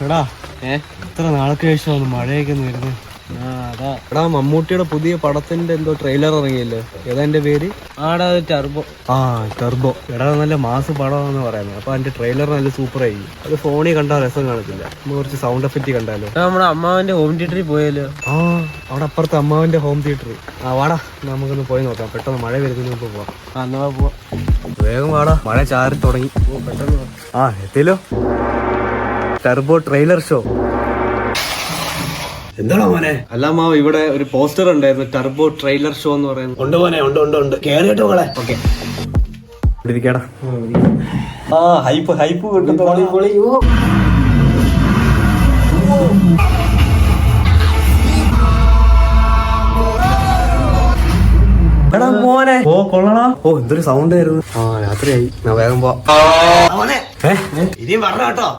എടാ എത്ര നാൾക്ക് ശേഷമാണ് മഴയൊക്കെ വരുന്നത്. എടാ മമ്മൂട്ടിയുടെ പുതിയ പടത്തിന്റെ എന്തോ ട്രെയിലർ ഇറങ്ങിയല്ലോ, ഏതാ എന്റെ പേര്? ടർബോ. ടർബോ. എടാ നല്ല മാസ് പടമാണെന്ന് പറയുന്നത്. അപ്പൊ അതിന്റെ ട്രെയിലർ നല്ല സൂപ്പർ ആയി. അത് ഫോണിൽ കണ്ടാൽ രസം കാണത്തില്ല. കുറച്ച് സൗണ്ട് എഫക്റ്റ് കണ്ടാലോ. നമ്മുടെ അമ്മാവന്റെ ഹോം തിയേറ്ററിൽ പോയാലോ? അവിടെ അപ്പുറത്ത് അമ്മാവന്റെ ഹോം തിയേറ്റർ. വാടാ നമുക്കൊന്ന് പോയി നോക്കാം. പെട്ടെന്ന് മഴ വരുന്നതിന് മുമ്പ് പോവാം. എന്നാ പോവാ. വേഗം വാടാ, മഴ ചാരി തുടങ്ങി. പെട്ടെന്ന് എത്തിയല്ലോ. Turbo trailer show. എന്താണോ മോനെ? അല്ല മാവ്, ഇവിടെ ഒരു പോസ്റ്റർ ഉണ്ടായിരുന്നു, ടർബോ ട്രെയിലർ ഷോ എന്ന് പറയുന്നത്. ഉണ്ട് മോനെ, ഉണ്ട് കേറിട്ടോ മോളെ. ഓക്കെ ഇരിക്കടാ. ഹൈപ്പ് കിട്ടും. എടാ മോനെ, കൊള്ളടാ. എന്തൊരു സൗണ്ട് ആയിരുന്നു. രാത്രിയായി, ഞാൻ വേഗം പോവാ. ഇനിയും പറഞ്ഞോ കേട്ടോ.